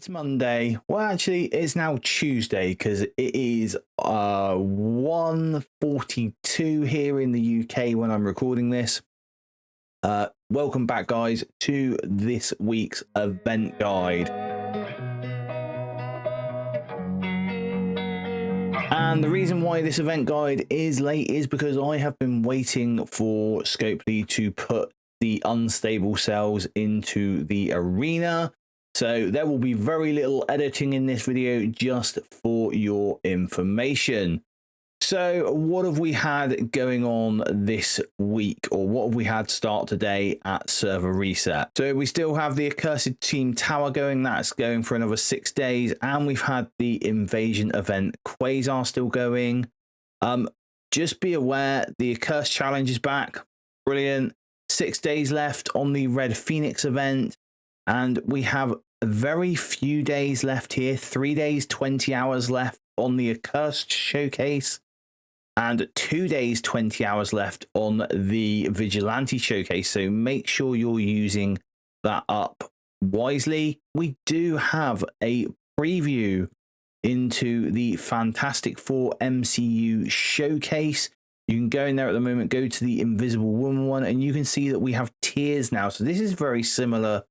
It's Monday. Well, actually, it's now Tuesday because it is 1:42 here in the UK when I'm recording this. Welcome back, guys, to this week's event guide. And the reason why this event guide is late is because I have been waiting for Scopely to put the unstable cells into the arena. So there will be very little editing in this video, just for your information. So what have we had going on this week, or what have we had start today at server reset? So we still have the Accursed Team tower going. That's going for another 6 days. And we've had the invasion event Quasar still going. Just be aware, the Accursed challenge is back. Brilliant. 6 days left on the Red Phoenix event. And we have very few days left here. 3 days, 20 hours left on the Accursed showcase. And 2 days, 20 hours left on the Vigilante showcase. So make sure you're using that up wisely. We do have a preview into the Fantastic Four MCU showcase. You can go in there at the moment, go to the Invisible Woman one, and you can see that we have tiers now. So this is very similar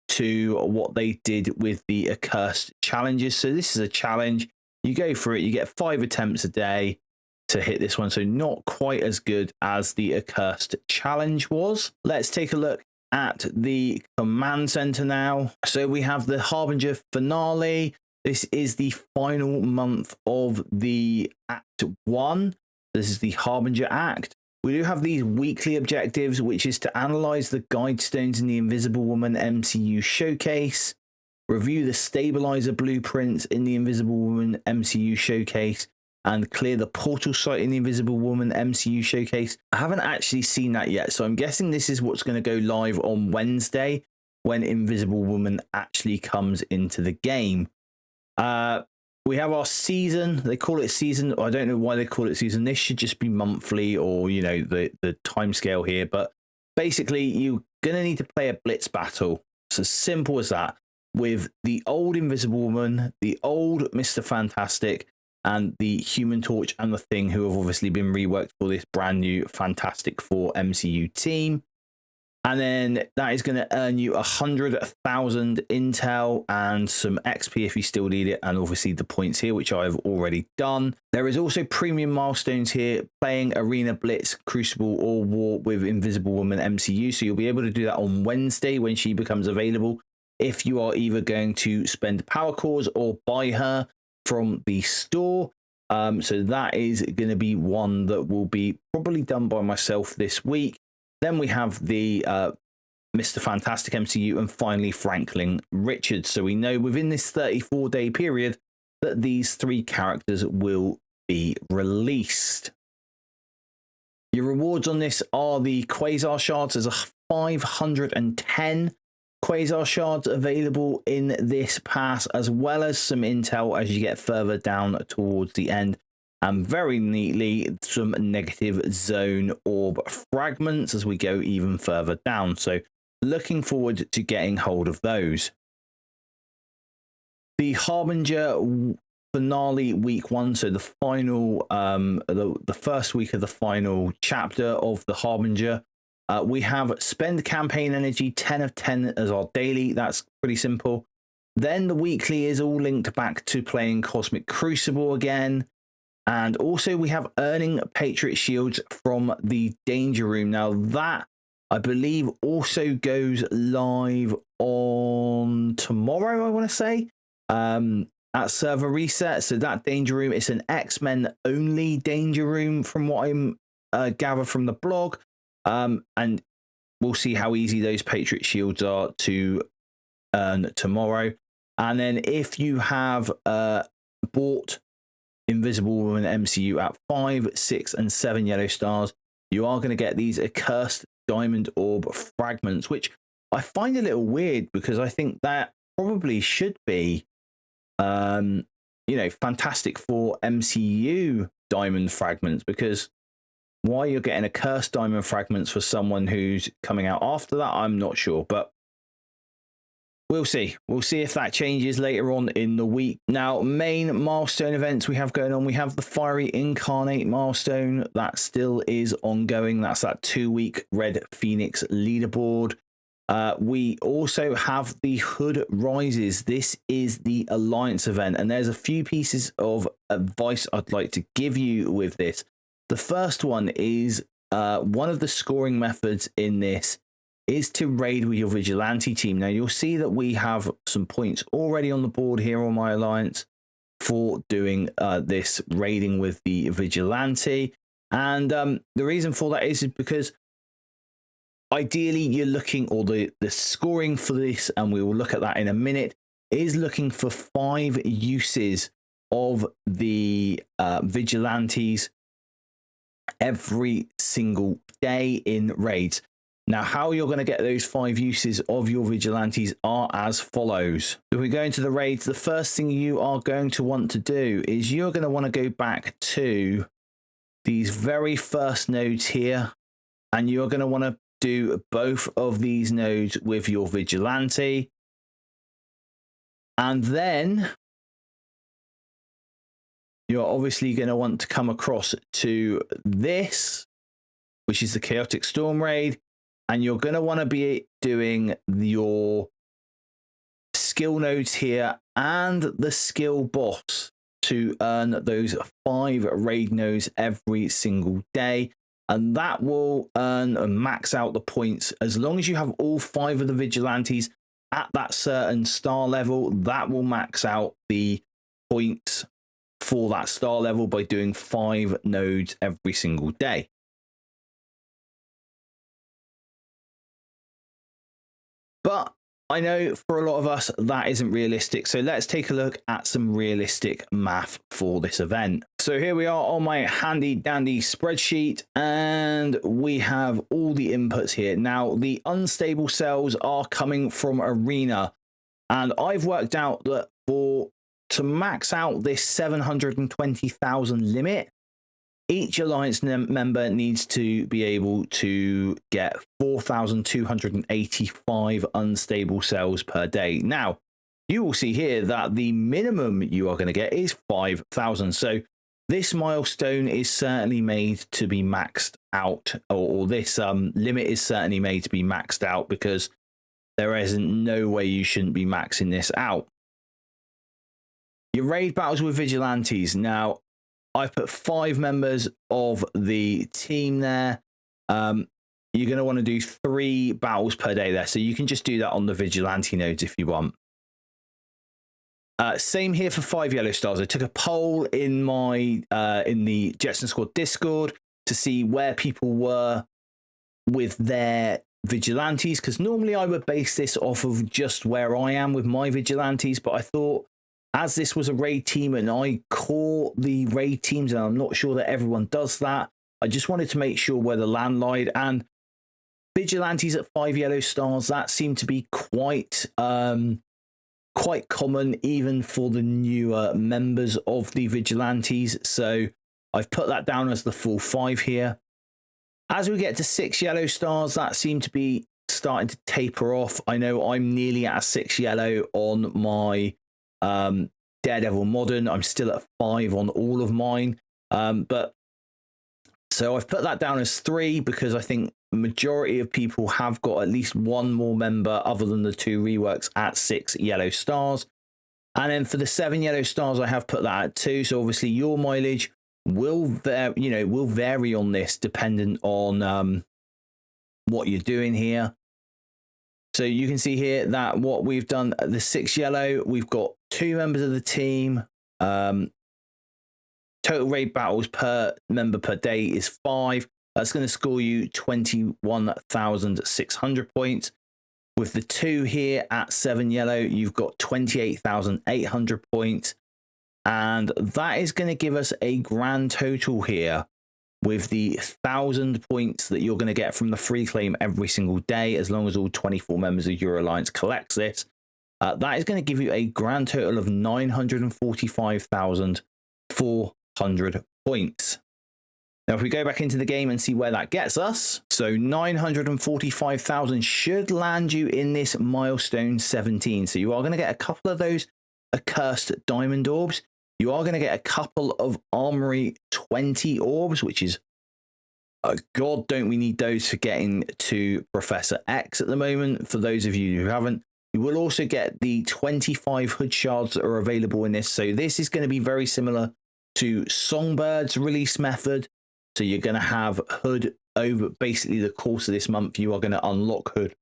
to what they did with the Accursed challenges. So this is a challenge. You go for it. You get 5 attempts a day to hit this one. So not quite as good as the Accursed challenge was. Let's take a look at the command center now. So we have the Harbinger finale. This is the final month of the Act 1. This is the Harbinger Act. We do have these weekly objectives, which is to analyze the guide stones in the Invisible Woman MCU showcase, review the stabilizer blueprints in the Invisible Woman MCU showcase, and clear the portal site in the Invisible Woman MCU showcase. I haven't actually seen that yet, so I'm guessing this is what's going to go live on Wednesday when Invisible Woman actually comes into the game. We have our season. They call it season. I don't know why they call it season. This should just be monthly, or, you know, the time scale here. But basically, you're going to need to play a blitz battle. It's as simple as that. With the old Invisible Woman, the old Mr. Fantastic, and the Human Torch and the Thing, who have obviously been reworked for this brand new Fantastic Four MCU team. And then that is going to earn you 100,000 intel and some XP if you still need it. And obviously the points here, which I've already done. There is also premium milestones here, playing Arena Blitz, Crucible, or War with Invisible Woman MCU. So you'll be able to do that on Wednesday when she becomes available, if you are either going to spend power cores or buy her from the store. So that is going to be one that will be probably done by myself this week. Then we have the Mr. Fantastic MCU, and finally Franklin Richards. So we know within this 34-day period that these 3 characters will be released. Your rewards on this are the Quasar Shards. There's a 510 Quasar Shards available in this pass, as well as some intel as you get further down towards the end. And very neatly, some negative zone orb fragments as we go even further down. So looking forward to getting hold of those. The Harbinger finale week 1, so the final, the first week of the final chapter of the Harbinger. We have spend campaign energy 10 of 10 as our daily. That's pretty simple. Then the weekly is all linked back to playing Cosmic Crucible again. And also we have earning Patriot Shields from the Danger Room. Now that, I believe, also goes live on tomorrow, I want to say, at server reset. So that Danger Room, it's an X-Men only Danger Room from what I'm gather from the blog. And we'll see how easy those Patriot Shields are to earn tomorrow. And then if you have bought Invisible Woman MCU at 5, 6, and 7 yellow stars, you are going to get these Accursed Diamond Orb fragments, which I find a little weird because I think that probably should be, you know, Fantastic Four MCU diamond fragments, because why you're getting Accursed diamond fragments for someone who's coming out after that, I'm not sure. But We'll see. We'll see if that changes later on in the week. Now, main milestone events we have going on. We have the Fiery Incarnate milestone. That still is ongoing. That's that 2-week Red Phoenix leaderboard. We also have the Hood Rises. This is the Alliance event. And there's a few pieces of advice I'd like to give you with this. The first one is one of the scoring methods in this is to raid with your vigilante team. Now you'll see that we have some points already on the board here on my alliance for doing this raiding with the vigilante, and the reason for that is because ideally you're looking, or the scoring for this, and we will look at that in a minute, is looking for 5 uses of the vigilantes every single day in raids. Now, how you're going to get those 5 uses of your vigilantes are as follows. If we go into the raids, the first thing you are going to want to do is you're going to want to go back to these very first nodes here, and you're going to want to do both of these nodes with your vigilante. And then you're obviously going to want to come across to this, which is the Chaotic Storm raid. And you're going to want to be doing your skill nodes here and the skill boss to earn those 5 raid nodes every single day. And that will earn and max out the points. As long as you have all 5 of the vigilantes at that certain star level, that will max out the points for that star level by doing 5 nodes every single day. But I know for a lot of us that isn't realistic. So let's take a look at some realistic math for this event. So here we are on my handy dandy spreadsheet, and we have all the inputs here. Now, the unstable cells are coming from Arena, and I've worked out that to max out this 720,000 limit, each alliance member needs to be able to get 4,285 unstable cells per day. Now, you will see here that the minimum you are going to get is 5,000. So this milestone is certainly made to be maxed out, or this limit is certainly made to be maxed out, because there isn't no way you shouldn't be maxing this out. Your raid battles with vigilantes. Now, I've put 5 members of the team there. You're going to want to do 3 battles per day there. So you can just do that on the vigilante nodes if you want. Same here for 5 yellow stars. I took a poll in my in the Jetson Squad Discord to see where people were with their vigilantes, because normally I would base this off of just where I am with my vigilantes, but I thought, as this was a raid team and I call the raid teams, and I'm not sure that everyone does that, I just wanted to make sure where the land lied. And vigilantes at 5 yellow stars, that seemed to be quite common even for the newer members of the vigilantes. So I've put that down as the full 5 here. As we get to 6 yellow stars, that seemed to be starting to taper off. I know I'm nearly at a 6 yellow on my Daredevil Modern. I'm still at 5 on all of mine, but so I've put that down as 3 because I think the majority of people have got at least 1 more member other than the 2 reworks at 6 yellow stars. And then for the 7 yellow stars, I have put that at 2. So obviously your mileage will vary on this dependent on what you're doing here. So you can see here that what we've done at the 6 yellow, we've got 2 members of the team. Total raid battles per member per day is 5. That's going to score you 21,600 points. With the 2 here at 7 yellow, you've got 28,800 points. And that is going to give us a grand total here, with the 1,000 points that you're going to get from the free claim every single day, as long as all 24 members of your alliance collects this. That is going to give you a grand total of 945,400 points. Now, if we go back into the game and see where that gets us, so 945,000 should land you in this milestone 17. So you are going to get a couple of those accursed diamond orbs. You are going to get a couple of armory 20 orbs, which is, oh God, don't we need those for getting to Professor X at the moment? For those of you who haven't, you will also get the 25 hood shards that are available in this. So this is going to be very similar to Songbird's release method. So you're going to have hood over basically the course of this month. You are going to unlock hood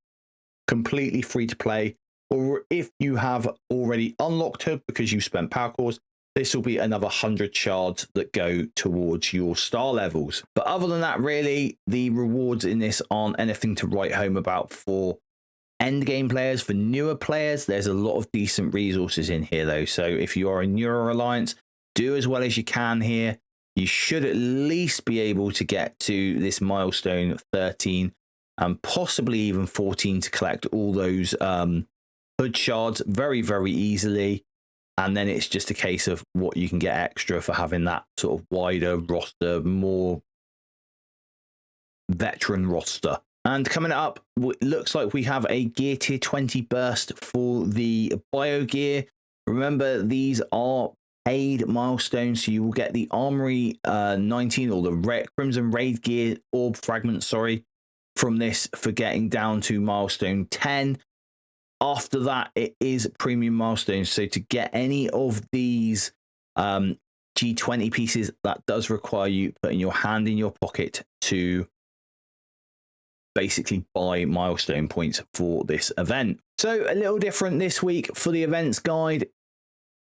completely free to play. Or if you have already unlocked hood because you spent power cores, this will be another 100 shards that go towards your star levels. But other than that, really, the rewards in this aren't anything to write home about for end game players. For newer players, there's a lot of decent resources in here, though. So if you are a newer alliance, do as well as you can here. You should at least be able to get to this milestone 13 and possibly even 14 to collect all those hood shards very, very easily. And then it's just a case of what you can get extra for having that sort of wider roster, more veteran roster. And coming up, it looks like we have a gear tier 20 burst for the bio gear. Remember, these are paid milestones, so you will get the armory 19 or the crimson raid gear orb fragment, sorry, from this for getting down to milestone 10. After that, it is premium milestones. So to get any of these G20 pieces, that does require you putting your hand in your pocket to basically buy milestone points for this event. So a little different this week for the events guide.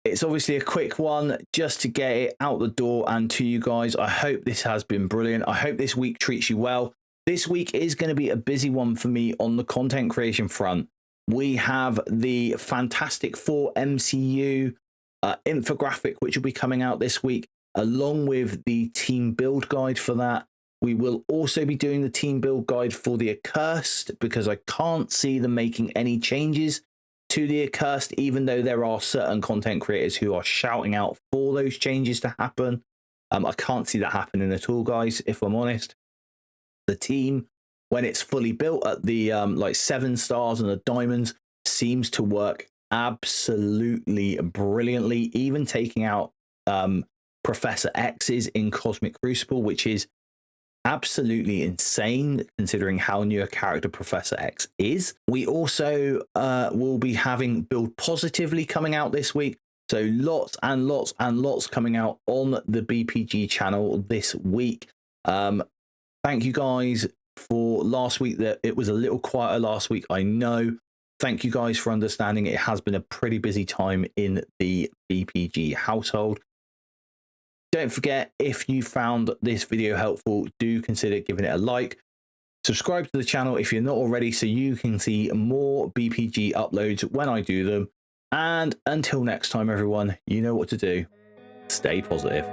It's obviously a quick one just to get it out the door and to you guys. I hope this has been brilliant. I hope this week treats you well. This week is going to be a busy one for me on the content creation front. We have the Fantastic Four MCU infographic, which will be coming out this week, along with the team build guide for that. We will also be doing the team build guide for the Accursed, because I can't see them making any changes to the Accursed, even though there are certain content creators who are shouting out for those changes to happen. I can't see that happening at all, guys, if I'm honest. The team, when it's fully built at the like 7 stars and the diamonds, seems to work absolutely brilliantly, even taking out Professor X's in Cosmic Crucible, which is absolutely insane considering how new a character Professor X is. We also will be having Build Positively coming out this week. So lots and lots and lots coming out on the BPG channel this week. Thank you guys for last week. That it was a little quieter last week, I know. Thank you guys for understanding. It has been a pretty busy time in the BPG household. Don't forget, if you found this video helpful, do consider giving it a like. Subscribe to the channel if you're not already, so you can see more BPG uploads when I do them. And until next time, everyone, you know what to do. Stay positive.